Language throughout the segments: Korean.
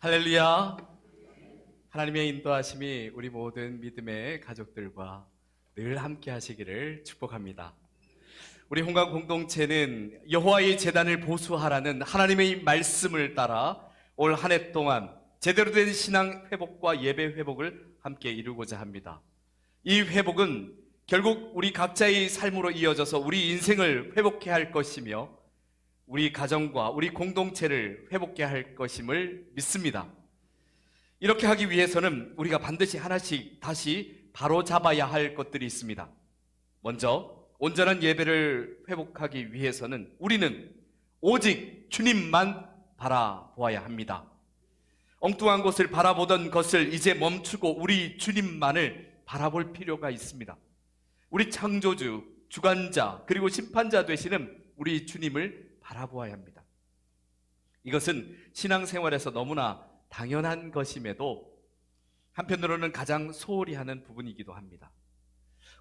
할렐루야. 하나님의 인도하심이 우리 모든 믿음의 가족들과 늘 함께 하시기를 축복합니다. 우리 홍강 공동체는 여호와의 제단을 보수하라는 하나님의 말씀을 따라 올 한 해 동안 제대로 된 신앙 회복과 예배 회복을 함께 이루고자 합니다. 이 회복은 결국 우리 각자의 삶으로 이어져서 우리 인생을 회복해야 할 것이며 우리 가정과 우리 공동체를 회복해야 할 것임을 믿습니다. 이렇게 하기 위해서는 우리가 반드시 하나씩 다시 바로잡아야 할 것들이 있습니다. 먼저 온전한 예배를 회복하기 위해서는 우리는 오직 주님만 바라보아야 합니다. 엉뚱한 곳을 바라보던 것을 이제 멈추고 우리 주님만을 바라볼 필요가 있습니다. 우리 창조주, 주관자, 그리고 심판자 되시는 우리 주님을 바라보아야 합니다. 이것은 신앙생활에서 너무나 당연한 것임에도 한편으로는 가장 소홀히 하는 부분이기도 합니다.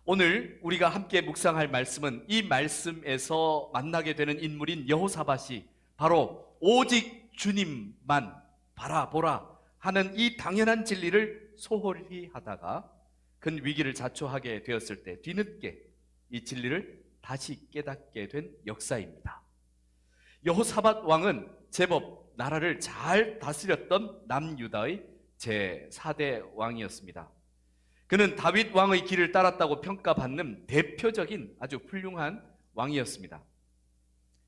오늘 우리가 함께 묵상할 말씀은 이 말씀에서 만나게 되는 인물인 여호사밧이 바로 오직 주님만 바라보라 하는 이 당연한 진리를 소홀히 하다가 큰 위기를 자초하게 되었을 때 뒤늦게 이 진리를 다시 깨닫게 된 역사입니다. 여호사밧 왕은 제법 나라를 잘 다스렸던 남유다의 제4대 왕이었습니다. 그는 다윗 왕의 길을 따랐다고 평가받는 대표적인 아주 훌륭한 왕이었습니다.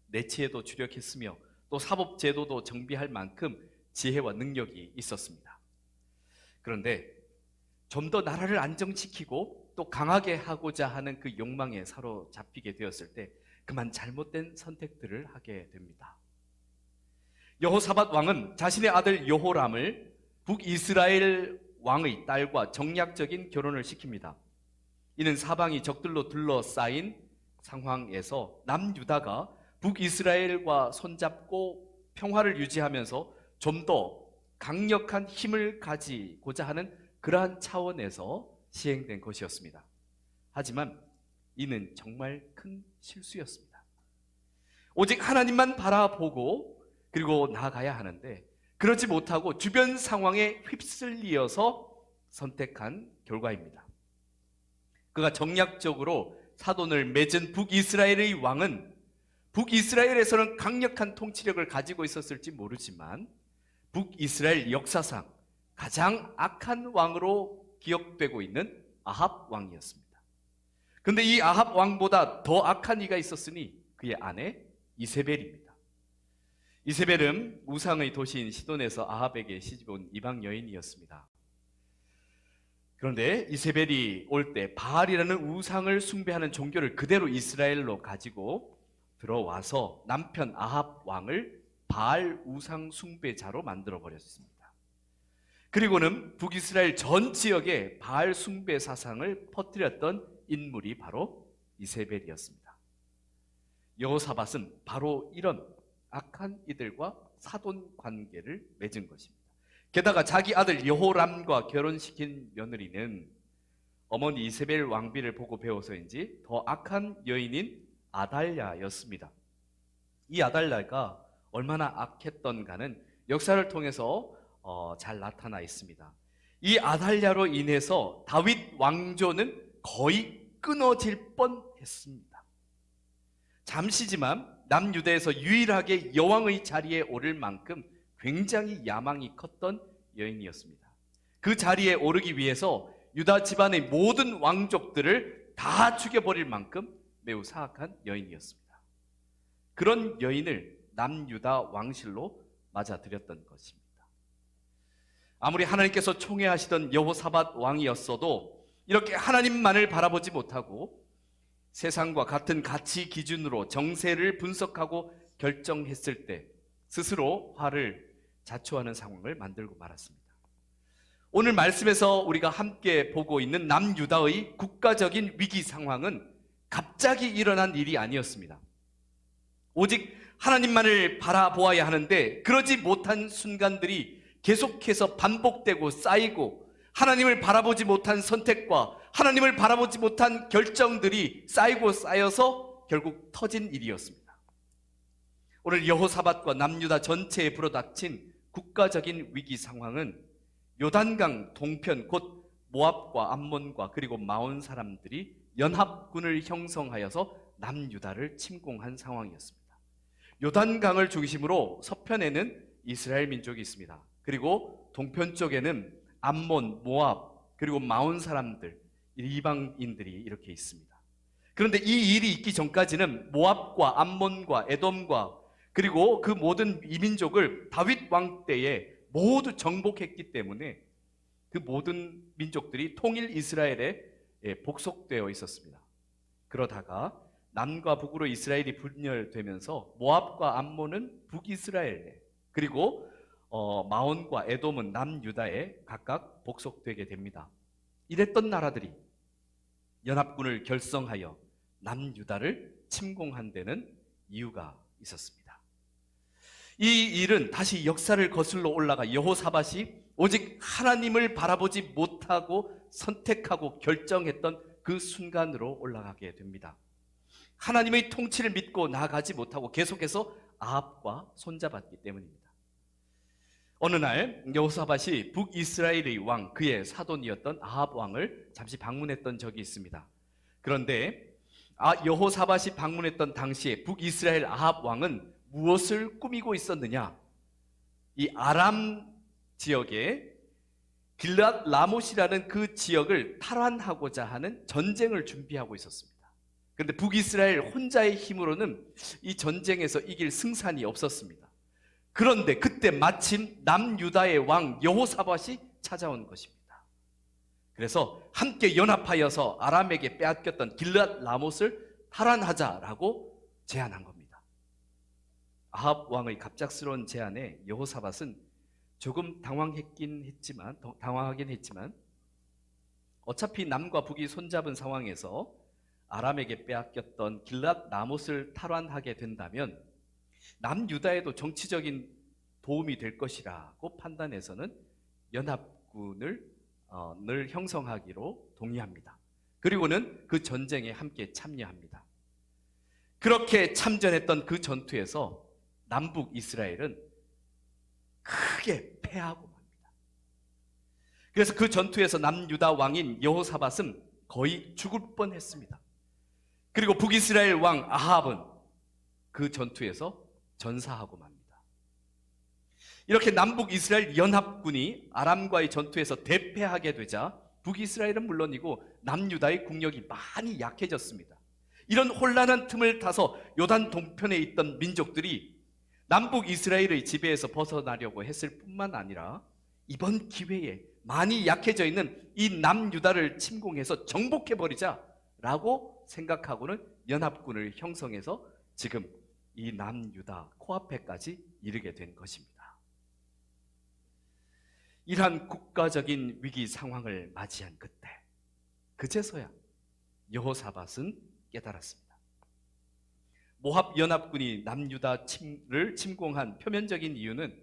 내치에도 주력했으며 또 사법제도도 정비할 만큼 지혜와 능력이 있었습니다. 그런데 좀 더 나라를 안정시키고 또 강하게 하고자 하는 그 욕망에 사로잡히게 되었을 때 그만 잘못된 선택들을 하게 됩니다. 여호사밧 왕은 자신의 아들 여호람을 북이스라엘 왕의 딸과 정략적인 결혼을 시킵니다. 이는 사방이 적들로 둘러싸인 상황에서 남유다가 북이스라엘과 손잡고 평화를 유지하면서 좀 더 강력한 힘을 가지고자 하는 그러한 차원에서 시행된 것이었습니다. 하지만 이는 정말 큰 실수였습니다. 오직 하나님만 바라보고 그리고 나아가야 하는데 그러지 못하고 주변 상황에 휩쓸리어서 선택한 결과입니다. 그가 정략적으로 사돈을 맺은 북이스라엘의 왕은 북이스라엘에서는 강력한 통치력을 가지고 있었을지 모르지만 북이스라엘 역사상 가장 악한 왕으로 기억되고 있는 아합 왕이었습니다. 그런데 이 아합 왕보다 더 악한 이가 있었으니 그의 아내 이세벨입니다. 이세벨은 우상의 도시인 시돈에서 아합에게 시집온 이방 여인이었습니다. 그런데 이세벨이 올 때 바알이라는 우상을 숭배하는 종교를 그대로 이스라엘로 가지고 들어와서 남편 아합 왕을 바알 우상 숭배자로 만들어버렸습니다. 그리고는 북이스라엘 전 지역에 바알 숭배 사상을 퍼뜨렸던 인물이 바로 이세벨이었습니다. 여호사밧은 바로 이런 악한 이들과 사돈 관계를 맺은 것입니다. 게다가 자기 아들 여호람과 결혼시킨 며느리는 어머니 이세벨 왕비를 보고 배워서인지 더 악한 여인인 아달랴였습니다. 이 아달랴가 얼마나 악했던가는 역사를 통해서 잘 나타나 있습니다. 이 아달랴로 인해서 다윗 왕조는 거의 끊어질 뻔했습니다. 잠시지만 남유다에서 유일하게 여왕의 자리에 오를 만큼 굉장히 야망이 컸던 여인이었습니다. 그 자리에 오르기 위해서 유다 집안의 모든 왕족들을 다 죽여버릴 만큼 매우 사악한 여인이었습니다. 그런 여인을 남유다 왕실로 맞아들였던 것입니다. 아무리 하나님께서 총애하시던 여호사밧 왕이었어도 이렇게 하나님만을 바라보지 못하고 세상과 같은 가치 기준으로 정세를 분석하고 결정했을 때 스스로 화를 자초하는 상황을 만들고 말았습니다. 오늘 말씀에서 우리가 함께 보고 있는 남유다의 국가적인 위기 상황은 갑자기 일어난 일이 아니었습니다. 오직 하나님만을 바라보아야 하는데 그러지 못한 순간들이 계속해서 반복되고 쌓이고 하나님을 바라보지 못한 선택과 하나님을 바라보지 못한 결정들이 쌓이고 쌓여서 결국 터진 일이었습니다. 오늘 여호사밧과 남유다 전체에 불어닥친 국가적인 위기 상황은 요단강 동편 곧 모압과 암몬과 그리고 마온 사람들이 연합군을 형성하여서 남유다를 침공한 상황이었습니다. 요단강을 중심으로 서편에는 이스라엘 민족이 있습니다. 그리고 동편 쪽에는 암몬, 모압, 그리고 마온 사람들, 이방인들이 이렇게 있습니다. 그런데 이 일이 있기 전까지는 모압과 암몬과 에돔과 그리고 그 모든 이민족을 다윗 왕 때에 모두 정복했기 때문에 그 모든 민족들이 통일 이스라엘에 복속되어 있었습니다. 그러다가 남과 북으로 이스라엘이 분열되면서 모압과 암몬은 북이스라엘에, 그리고 마온과 에돔은 남유다에 각각 복속되게 됩니다. 이랬던 나라들이 연합군을 결성하여 남유다를 침공한 데는 이유가 있었습니다. 이 일은 다시 역사를 거슬러 올라가 여호사밧이 오직 하나님을 바라보지 못하고 선택하고 결정했던 그 순간으로 올라가게 됩니다. 하나님의 통치를 믿고 나아가지 못하고 계속해서 아합과 손잡았기 때문입니다. 어느 날 여호사밧이 북이스라엘의 왕, 그의 사돈이었던 아합 왕을 잠시 방문했던 적이 있습니다. 그런데 여호사밧이 방문했던 당시에 북이스라엘 아합 왕은 무엇을 꾸미고 있었느냐? 이 아람 지역에 길앗 라못이라는 그 지역을 탈환하고자 하는 전쟁을 준비하고 있었습니다. 그런데 북이스라엘 혼자의 힘으로는 이 전쟁에서 이길 승산이 없었습니다. 그런데 그때 마침 남유다의 왕 여호사밧이 찾아온 것입니다. 그래서 함께 연합하여서 아람에게 빼앗겼던 길앗 라못을 탈환하자라고 제안한 겁니다. 아합 왕의 갑작스러운 제안에 여호사밧은 조금 당황하긴 했지만 어차피 남과 북이 손잡은 상황에서 아람에게 빼앗겼던 길앗 라못을 탈환하게 된다면 남유다에도 정치적인 도움이 될 것이라고 판단해서는 연합군을 형성하기로 동의합니다. 그리고는 그 전쟁에 함께 참여합니다. 그렇게 참전했던 그 전투에서 남북 이스라엘은 크게 패하고 맙니다. 그래서 그 전투에서 남유다 왕인 여호사밧은 거의 죽을 뻔했습니다. 그리고 북이스라엘 왕 아합은 그 전투에서 전사하고 맙니다. 이렇게 남북 이스라엘 연합군이 아람과의 전투에서 대패하게 되자 북이스라엘은 물론이고 남유다의 국력이 많이 약해졌습니다. 이런 혼란한 틈을 타서 요단 동편에 있던 민족들이 남북 이스라엘의 지배에서 벗어나려고 했을 뿐만 아니라 이번 기회에 많이 약해져 있는 이 남유다를 침공해서 정복해버리자라고 생각하고는 연합군을 형성해서 지금 이 남유다 코앞에까지 이르게 된 것입니다. 이러한 국가적인 위기 상황을 맞이한 그때, 그제서야 여호사밧은 깨달았습니다. 모압 연합군이 남유다를 침공한 표면적인 이유는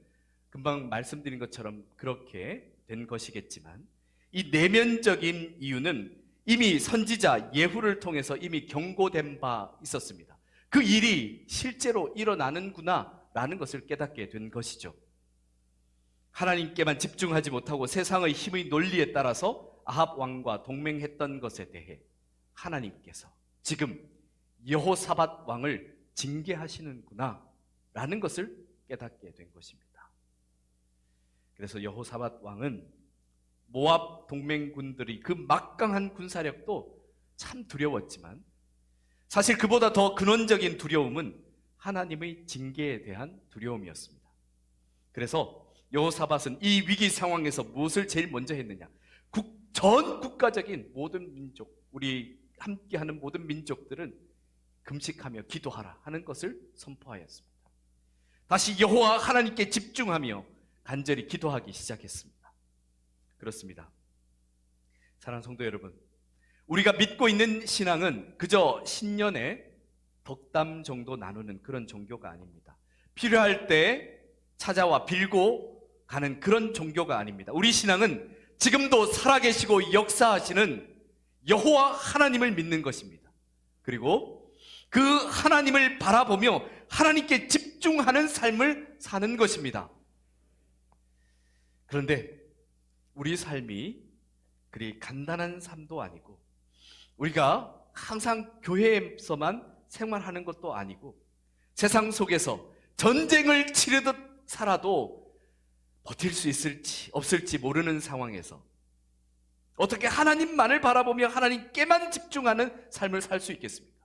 금방 말씀드린 것처럼 그렇게 된 것이겠지만, 이 내면적인 이유는 이미 선지자 예후를 통해서 이미 경고된 바 있었습니다. 그 일이 실제로 일어나는구나 라는 것을 깨닫게 된 것이죠. 하나님께만 집중하지 못하고 세상의 힘의 논리에 따라서 아합 왕과 동맹했던 것에 대해 하나님께서 지금 여호사밧 왕을 징계하시는구나 라는 것을 깨닫게 된 것입니다. 그래서 여호사밧 왕은 모압 동맹군들이 그 막강한 군사력도 참 두려웠지만 사실 그보다 더 근원적인 두려움은 하나님의 징계에 대한 두려움이었습니다. 그래서 여호사밧은 이 위기 상황에서 무엇을 제일 먼저 했느냐? 전 국가적인 모든 민족, 우리 함께하는 모든 민족들은 금식하며 기도하라 하는 것을 선포하였습니다. 다시 여호와 하나님께 집중하며 간절히 기도하기 시작했습니다. 그렇습니다. 사랑하는 성도 여러분, 우리가 믿고 있는 신앙은 그저 신년에 덕담 정도 나누는 그런 종교가 아닙니다. 필요할 때 찾아와 빌고 가는 그런 종교가 아닙니다. 우리 신앙은 지금도 살아계시고 역사하시는 여호와 하나님을 믿는 것입니다. 그리고 그 하나님을 바라보며 하나님께 집중하는 삶을 사는 것입니다. 그런데 우리 삶이 그리 간단한 삶도 아니고, 우리가 항상 교회에서만 생활하는 것도 아니고, 세상 속에서 전쟁을 치르듯 살아도 버틸 수 있을지 없을지 모르는 상황에서 어떻게 하나님만을 바라보며 하나님께만 집중하는 삶을 살 수 있겠습니까?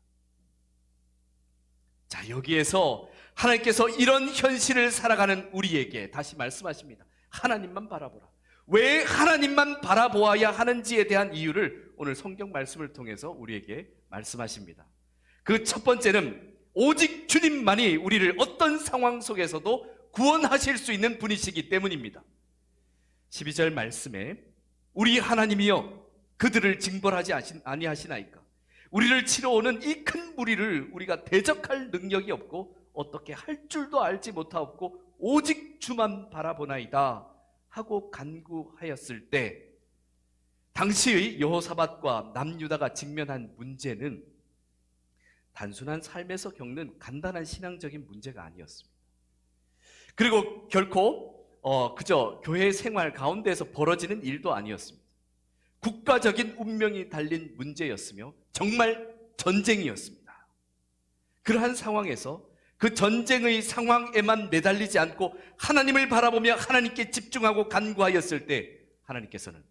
자, 여기에서 하나님께서 이런 현실을 살아가는 우리에게 다시 말씀하십니다. 하나님만 바라보라. 왜 하나님만 바라보아야 하는지에 대한 이유를 오늘 성경 말씀을 통해서 우리에게 말씀하십니다. 그 첫 번째는 오직 주님만이 우리를 어떤 상황 속에서도 구원하실 수 있는 분이시기 때문입니다. 12절 말씀에 우리 하나님이여 그들을 징벌하지 아니하시나이까. 우리를 치러오는 이 큰 무리를 우리가 대적할 능력이 없고 어떻게 할 줄도 알지 못하옵고 오직 주만 바라보나이다 하고 간구하였을 때, 당시의 여호사밧과 남유다가 직면한 문제는 단순한 삶에서 겪는 간단한 신앙적인 문제가 아니었습니다. 그리고 결코 그저 교회 생활 가운데서 벌어지는 일도 아니었습니다. 국가적인 운명이 달린 문제였으며 정말 전쟁이었습니다. 그러한 상황에서 그 전쟁의 상황에만 매달리지 않고 하나님을 바라보며 하나님께 집중하고 간구하였을 때, 하나님께서는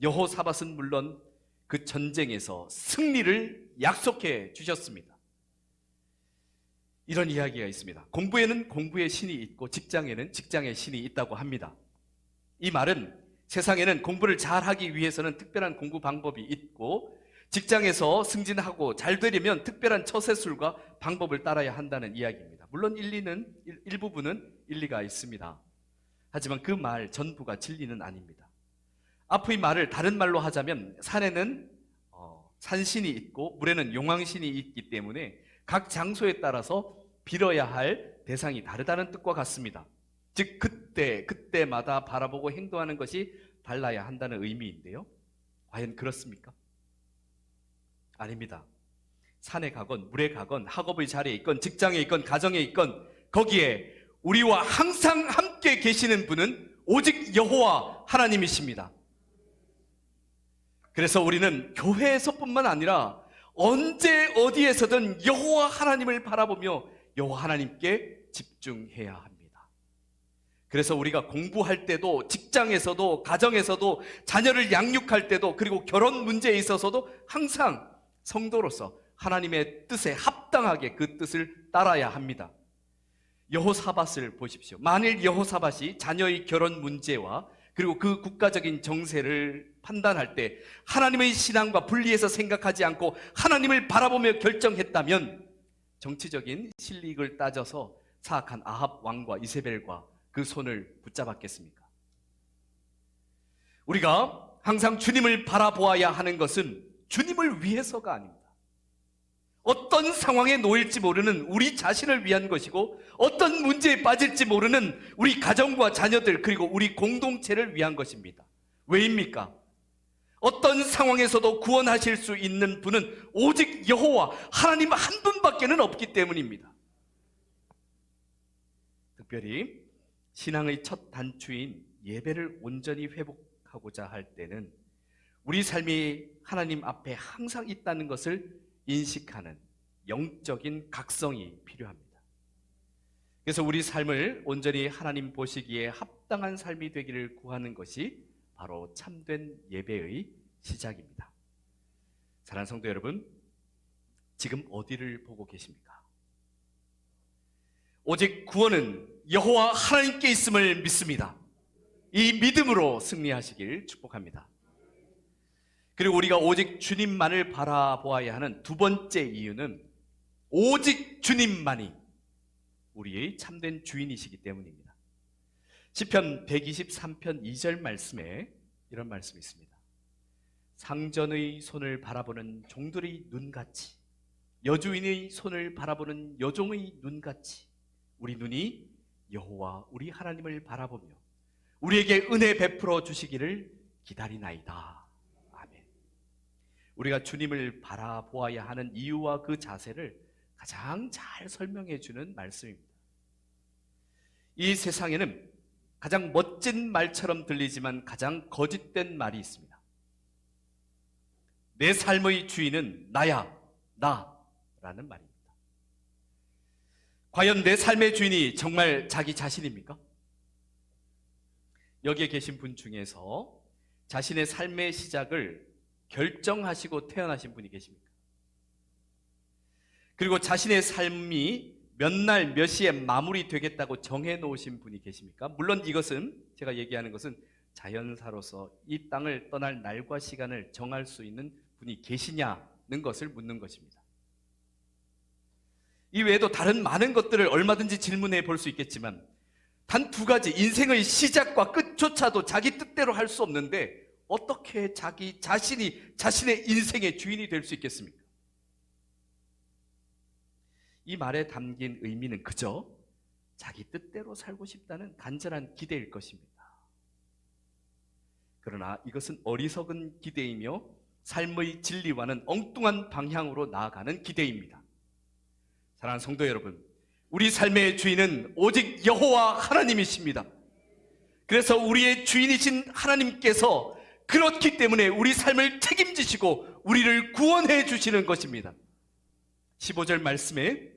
여호사밧은 물론 그 전쟁에서 승리를 약속해 주셨습니다. 이런 이야기가 있습니다. 공부에는 공부의 신이 있고 직장에는 직장의 신이 있다고 합니다. 이 말은 세상에는 공부를 잘하기 위해서는 특별한 공부 방법이 있고, 직장에서 승진하고 잘 되려면 특별한 처세술과 방법을 따라야 한다는 이야기입니다. 물론 일부분은 일리가 있습니다. 하지만 그 말 전부가 진리는 아닙니다. 앞의 말을 다른 말로 하자면, 산에는 산신이 있고 물에는 용왕신이 있기 때문에 각 장소에 따라서 빌어야 할 대상이 다르다는 뜻과 같습니다. 즉 그때마다 바라보고 행동하는 것이 달라야 한다는 의미인데요, 과연 그렇습니까? 아닙니다. 산에 가건 물에 가건 학업의 자리에 있건 직장에 있건 가정에 있건 거기에 우리와 항상 함께 계시는 분은 오직 여호와 하나님이십니다. 그래서 우리는 교회에서뿐만 아니라 언제 어디에서든 여호와 하나님을 바라보며 여호와 하나님께 집중해야 합니다. 그래서 우리가 공부할 때도, 직장에서도, 가정에서도, 자녀를 양육할 때도, 그리고 결혼 문제에 있어서도 항상 성도로서 하나님의 뜻에 합당하게 그 뜻을 따라야 합니다. 여호사밧을 보십시오. 만일 여호사밧이 자녀의 결혼 문제와 그리고 그 국가적인 정세를 판단할 때 하나님의 신앙과 분리해서 생각하지 않고 하나님을 바라보며 결정했다면 정치적인 실익을 따져서 사악한 아합 왕과 이세벨과 그 손을 붙잡았겠습니까? 우리가 항상 주님을 바라보아야 하는 것은 주님을 위해서가 아닙니다. 어떤 상황에 놓일지 모르는 우리 자신을 위한 것이고, 어떤 문제에 빠질지 모르는 우리 가정과 자녀들 그리고 우리 공동체를 위한 것입니다. 왜입니까? 어떤 상황에서도 구원하실 수 있는 분은 오직 여호와 하나님 한 분밖에는 없기 때문입니다. 특별히 신앙의 첫 단추인 예배를 온전히 회복하고자 할 때는 우리 삶이 하나님 앞에 항상 있다는 것을 인식하는 영적인 각성이 필요합니다. 그래서 우리 삶을 온전히 하나님 보시기에 합당한 삶이 되기를 구하는 것이 바로 참된 예배의 시작입니다. 사랑하는 성도 여러분, 지금 어디를 보고 계십니까? 오직 구원은 여호와 하나님께 있음을 믿습니다. 이 믿음으로 승리하시길 축복합니다. 그리고 우리가 오직 주님만을 바라보아야 하는 두 번째 이유는 오직 주님만이 우리의 참된 주인이시기 때문입니다. 시편 123편 2절 말씀에 이런 말씀이 있습니다. 상전의 손을 바라보는 종들의 눈같이, 여주인의 손을 바라보는 여종의 눈같이 우리 눈이 여호와 우리 하나님을 바라보며 우리에게 은혜 베풀어 주시기를 기다리나이다. 아멘. 우리가 주님을 바라보아야 하는 이유와 그 자세를 가장 잘 설명해 주는 말씀입니다. 이 세상에는 가장 멋진 말처럼 들리지만 가장 거짓된 말이 있습니다. 내 삶의 주인은 나야, 나라는 말입니다. 과연 내 삶의 주인이 정말 자기 자신입니까? 여기에 계신 분 중에서 자신의 삶의 시작을 결정하시고 태어나신 분이 계십니까? 그리고 자신의 삶이 몇 날 몇 시에 마무리되겠다고 정해놓으신 분이 계십니까? 물론 이것은, 제가 얘기하는 것은 자연사로서 이 땅을 떠날 날과 시간을 정할 수 있는 분이 계시냐는 것을 묻는 것입니다. 이 외에도 다른 많은 것들을 얼마든지 질문해 볼 수 있겠지만 단 두 가지, 인생의 시작과 끝조차도 자기 뜻대로 할 수 없는데 어떻게 자기 자신이 자신의 인생의 주인이 될 수 있겠습니까? 이 말에 담긴 의미는 그저 자기 뜻대로 살고 싶다는 간절한 기대일 것입니다. 그러나 이것은 어리석은 기대이며 삶의 진리와는 엉뚱한 방향으로 나아가는 기대입니다. 사랑하는 성도 여러분, 우리 삶의 주인은 오직 여호와 하나님이십니다. 그래서 우리의 주인이신 하나님께서 그렇기 때문에 우리 삶을 책임지시고 우리를 구원해 주시는 것입니다. 15절 말씀에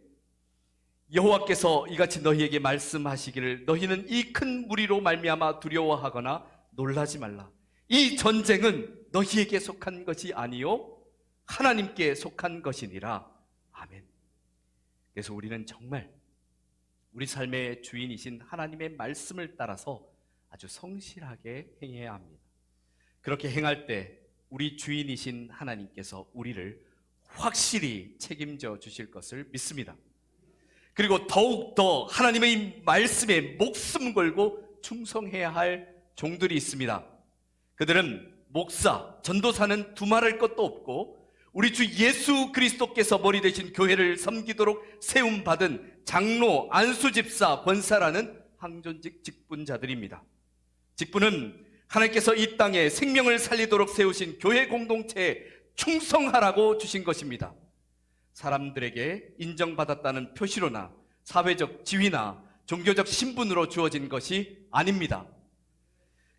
여호와께서 이같이 너희에게 말씀하시기를 너희는 이 큰 무리로 말미암아 두려워하거나 놀라지 말라. 이 전쟁은 너희에게 속한 것이 아니요 하나님께 속한 것이니라. 아멘. 그래서 우리는 정말 우리 삶의 주인이신 하나님의 말씀을 따라서 아주 성실하게 행해야 합니다. 그렇게 행할 때 우리 주인이신 하나님께서 우리를 확실히 책임져 주실 것을 믿습니다. 그리고 더욱더 하나님의 말씀에 목숨 걸고 충성해야 할 종들이 있습니다. 그들은 목사, 전도사는 두말할 것도 없고 우리 주 예수 그리스도께서 머리 되신 교회를 섬기도록 세움받은 장로, 안수집사, 권사라는 항존직 직분자들입니다. 직분은 하나님께서 이 땅에 생명을 살리도록 세우신 교회 공동체에 충성하라고 주신 것입니다. 사람들에게 인정받았다는 표시로나 사회적 지위나 종교적 신분으로 주어진 것이 아닙니다.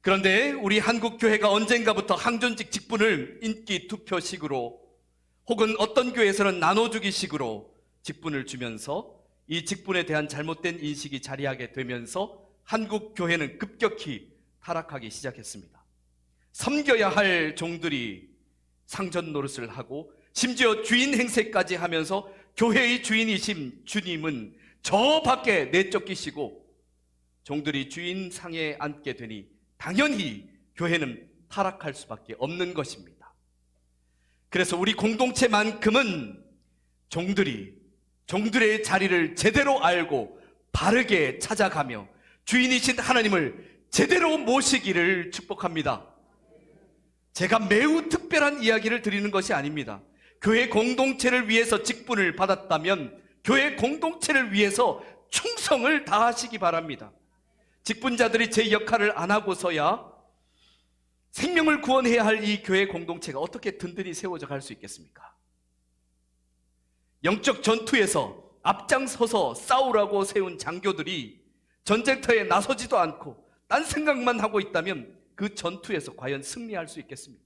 그런데 우리 한국교회가 언젠가부터 항존직 직분을 인기 투표식으로 혹은 어떤 교회에서는 나눠주기식으로 직분을 주면서 이 직분에 대한 잘못된 인식이 자리하게 되면서 한국교회는 급격히 타락하기 시작했습니다. 섬겨야 할 종들이 상전 노릇을 하고 심지어 주인 행세까지 하면서 교회의 주인이신 주님은 저 밖에 내쫓기시고 종들이 주인 상에 앉게 되니 당연히 교회는 타락할 수밖에 없는 것입니다. 그래서 우리 공동체만큼은 종들의 자리를 제대로 알고 바르게 찾아가며 주인이신 하나님을 제대로 모시기를 축복합니다. 제가 매우 특별한 이야기를 드리는 것이 아닙니다. 교회 공동체를 위해서 직분을 받았다면 교회 공동체를 위해서 충성을 다하시기 바랍니다. 직분자들이 제 역할을 안 하고서야 생명을 구원해야 할 이 교회 공동체가 어떻게 든든히 세워져 갈 수 있겠습니까? 영적 전투에서 앞장서서 싸우라고 세운 장교들이 전쟁터에 나서지도 않고 딴 생각만 하고 있다면 그 전투에서 과연 승리할 수 있겠습니까?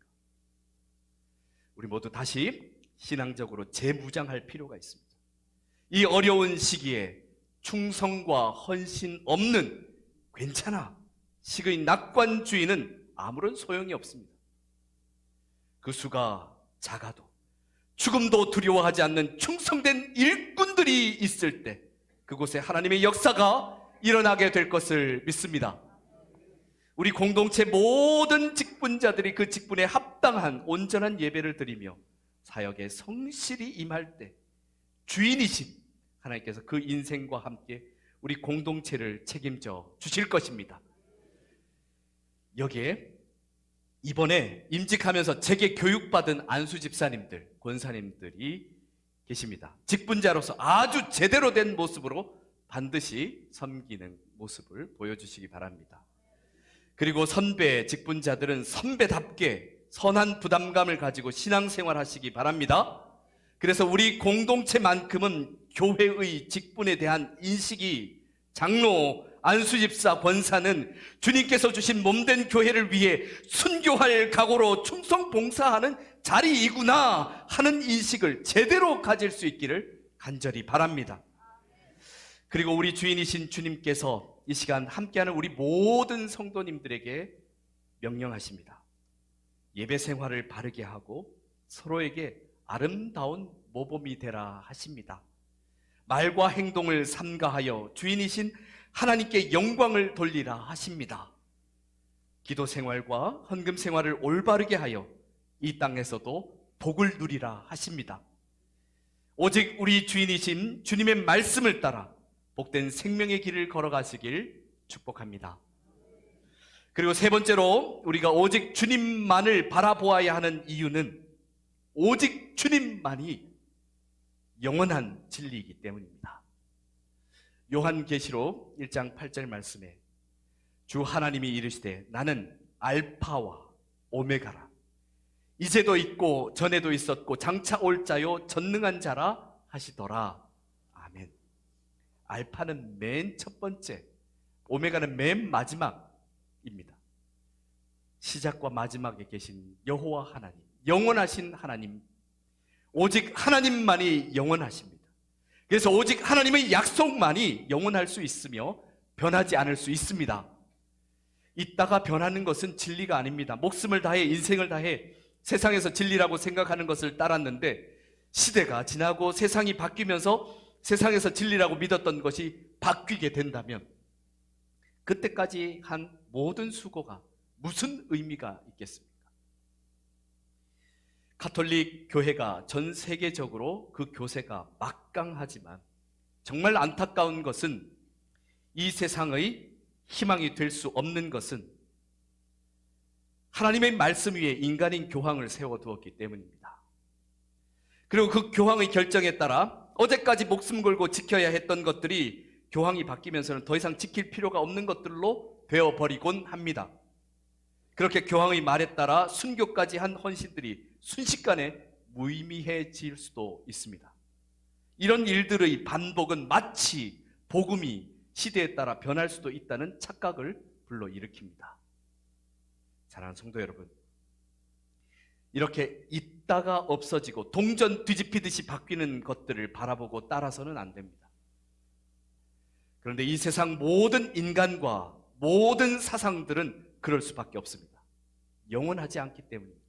우리 모두 다시 신앙적으로 재무장할 필요가 있습니다. 이 어려운 시기에 충성과 헌신 없는 괜찮아 식의 낙관주의는 아무런 소용이 없습니다. 그 수가 작아도 죽음도 두려워하지 않는 충성된 일꾼들이 있을 때 그곳에 하나님의 역사가 일어나게 될 것을 믿습니다. 우리 공동체 모든 직분자들이 그 직분에 합당한 온전한 예배를 드리며 사역에 성실히 임할 때 주인이신 하나님께서 그 인생과 함께 우리 공동체를 책임져 주실 것입니다. 여기에 이번에 임직하면서 제게 교육받은 안수집사님들, 권사님들이 계십니다. 직분자로서 아주 제대로 된 모습으로 반드시 섬기는 모습을 보여주시기 바랍니다. 그리고 선배, 직분자들은 선배답게 선한 부담감을 가지고 신앙생활 하시기 바랍니다. 그래서 우리 공동체만큼은 교회의 직분에 대한 인식이 장로, 안수집사 권사는 주님께서 주신 몸된 교회를 위해 순교할 각오로 충성 봉사하는 자리이구나 하는 인식을 제대로 가질 수 있기를 간절히 바랍니다. 그리고 우리 주인이신 주님께서 이 시간 함께하는 우리 모든 성도님들에게 명령하십니다. 예배 생활을 바르게 하고 서로에게 아름다운 모범이 되라 하십니다. 말과 행동을 삼가하여 주인이신 하나님께 영광을 돌리라 하십니다. 기도 생활과 헌금 생활을 올바르게 하여 이 땅에서도 복을 누리라 하십니다. 오직 우리 주인이신 주님의 말씀을 따라 복된 생명의 길을 걸어가시길 축복합니다. 그리고 세 번째로 우리가 오직 주님만을 바라보아야 하는 이유는 오직 주님만이 영원한 진리이기 때문입니다. 요한계시록 1장 8절 말씀에 주 하나님이 이르시되 나는 알파와 오메가라. 이제도 있고 전에도 있었고 장차 올 자요 전능한 자라 하시더라. 아멘. 알파는 맨 첫 번째, 오메가는 맨 마지막입니다. 시작과 마지막에 계신 여호와 하나님, 영원하신 하나님, 오직 하나님만이 영원하십니다. 그래서 오직 하나님의 약속만이 영원할 수 있으며 변하지 않을 수 있습니다. 있다가 변하는 것은 진리가 아닙니다. 목숨을 다해 인생을 다해 세상에서 진리라고 생각하는 것을 따랐는데 시대가 지나고 세상이 바뀌면서 세상에서 진리라고 믿었던 것이 바뀌게 된다면 그때까지 한 모든 수고가 무슨 의미가 있겠습니까? 가톨릭 교회가 전 세계적으로 그 교세가 막강하지만 정말 안타까운 것은 이 세상의 희망이 될 수 없는 것은 하나님의 말씀 위에 인간인 교황을 세워두었기 때문입니다. 그리고 그 교황의 결정에 따라 어제까지 목숨 걸고 지켜야 했던 것들이 교황이 바뀌면서는 더 이상 지킬 필요가 없는 것들로 되어버리곤 합니다. 그렇게 교황의 말에 따라 순교까지 한 헌신들이 순식간에 무의미해질 수도 있습니다. 이런 일들의 반복은 마치 복음이 시대에 따라 변할 수도 있다는 착각을 불러일으킵니다. 사랑하는 성도 여러분, 이렇게 있다가 없어지고 동전 뒤집히듯이 바뀌는 것들을 바라보고 따라서는 안 됩니다. 그런데 이 세상 모든 인간과 모든 사상들은 그럴 수밖에 없습니다. 영원하지 않기 때문입니다.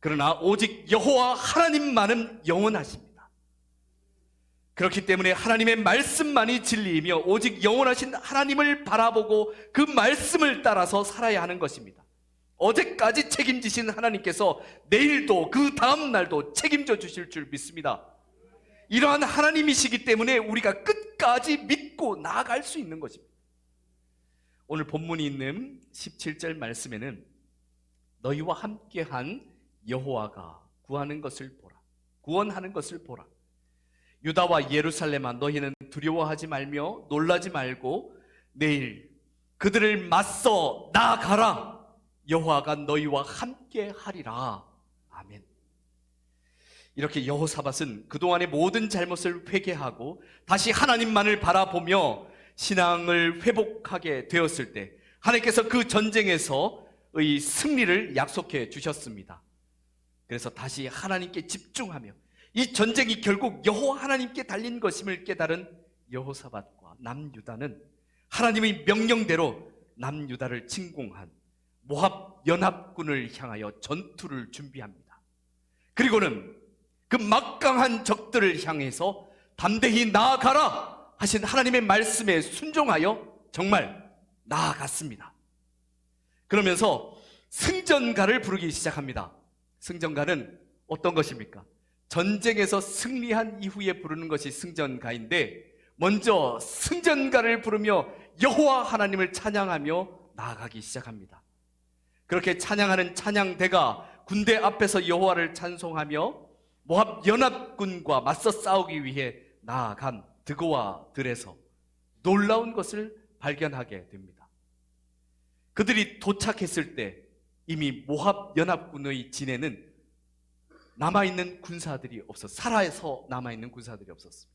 그러나 오직 여호와 하나님만은 영원하십니다. 그렇기 때문에 하나님의 말씀만이 진리이며 오직 영원하신 하나님을 바라보고 그 말씀을 따라서 살아야 하는 것입니다. 어제까지 책임지신 하나님께서 내일도 그 다음 날도 책임져 주실 줄 믿습니다. 이러한 하나님이시기 때문에 우리가 끝까지 믿고 나아갈 수 있는 것입니다. 오늘 본문이 있는 17절 말씀에는 너희와 함께한 여호와가 구원하는 것을 보라. 유다와 예루살렘아 너희는 두려워하지 말며 놀라지 말고 내일 그들을 맞서 나아가라. 여호와가 너희와 함께하리라. 아멘. 이렇게 여호사밧은 그동안의 모든 잘못을 회개하고 다시 하나님만을 바라보며 신앙을 회복하게 되었을 때 하나님께서 그 전쟁에서의 승리를 약속해 주셨습니다. 그래서 다시 하나님께 집중하며 이 전쟁이 결국 여호와 하나님께 달린 것임을 깨달은 여호사밧과 남유다는 하나님의 명령대로 남유다를 침공한 모압 연합군을 향하여 전투를 준비합니다. 그리고는 그 막강한 적들을 향해서 담대히 나아가라 하신 하나님의 말씀에 순종하여 정말 나아갔습니다. 그러면서 승전가를 부르기 시작합니다. 승전가는 어떤 것입니까? 전쟁에서 승리한 이후에 부르는 것이 승전가인데 먼저 승전가를 부르며 여호와 하나님을 찬양하며 나아가기 시작합니다. 그렇게 찬양하는 찬양대가 군대 앞에서 여호와를 찬송하며 모압 연합군과 맞서 싸우기 위해 나아간 드고와 들에서 놀라운 것을 발견하게 됩니다. 그들이 도착했을 때 이미 모압 연합군의 진에는 살아서 남아있는 군사들이 없었습니다.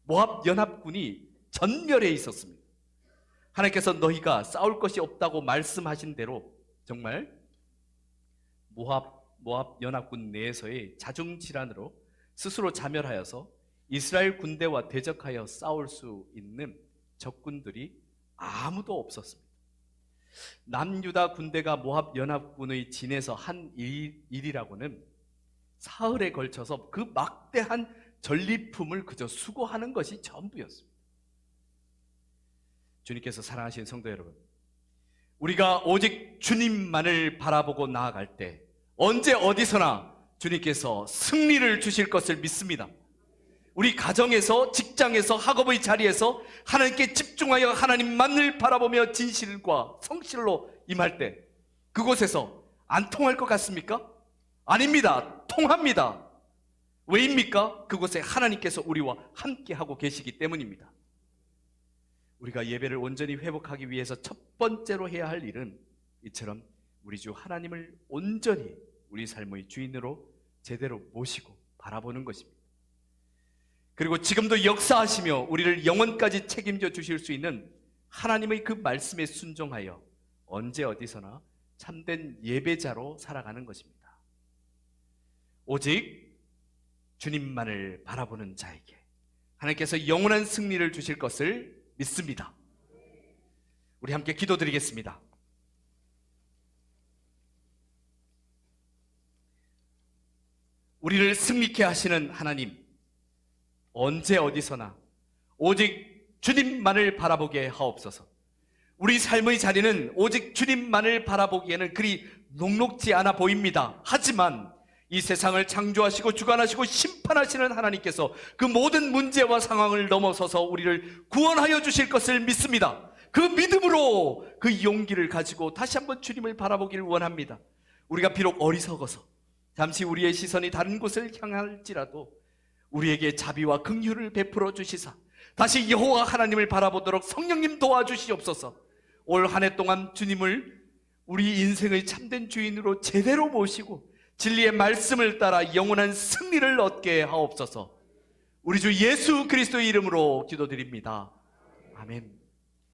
모압 연합군이 전멸해 있었습니다. 하나님께서 너희가 싸울 것이 없다고 말씀하신 대로 정말 모압 연합군 내에서의 자중질환으로 스스로 자멸하여서 이스라엘 군대와 대적하여 싸울 수 있는 적군들이 아무도 없었습니다. 남유다 군대가 모압 연합군의 진에서 한 일이라고는 사흘에 걸쳐서 그 막대한 전리품을 그저 수거하는 것이 전부였습니다. 주님께서 사랑하시는 성도 여러분, 우리가 오직 주님만을 바라보고 나아갈 때 언제 어디서나 주님께서 승리를 주실 것을 믿습니다. 우리 가정에서, 직장에서, 학업의 자리에서 하나님께 집중하여 하나님만을 바라보며 진실과 성실로 임할 때 그곳에서 안 통할 것 같습니까? 아닙니다. 통합니다. 왜입니까? 그곳에 하나님께서 우리와 함께하고 계시기 때문입니다. 우리가 예배를 온전히 회복하기 위해서 첫 번째로 해야 할 일은 이처럼 우리 주 하나님을 온전히 우리 삶의 주인으로 제대로 모시고 바라보는 것입니다. 그리고 지금도 역사하시며 우리를 영원까지 책임져 주실 수 있는 하나님의 그 말씀에 순종하여 언제 어디서나 참된 예배자로 살아가는 것입니다. 오직 주님만을 바라보는 자에게 하나님께서 영원한 승리를 주실 것을 믿습니다. 우리 함께 기도드리겠습니다. 우리를 승리케 하시는 하나님, 언제 어디서나 오직 주님만을 바라보게 하옵소서. 우리 삶의 자리는 오직 주님만을 바라보기에는 그리 녹록지 않아 보입니다. 하지만 이 세상을 창조하시고 주관하시고 심판하시는 하나님께서 그 모든 문제와 상황을 넘어서서 우리를 구원하여 주실 것을 믿습니다. 그 믿음으로 그 용기를 가지고 다시 한번 주님을 바라보기를 원합니다. 우리가 비록 어리석어서 잠시 우리의 시선이 다른 곳을 향할지라도 우리에게 자비와 긍휼을 베풀어 주시사 다시 여호와 하나님을 바라보도록 성령님 도와주시옵소서. 올 한 해 동안 주님을 우리 인생의 참된 주인으로 제대로 모시고 진리의 말씀을 따라 영원한 승리를 얻게 하옵소서. 우리 주 예수 그리스도의 이름으로 기도드립니다. 아멘.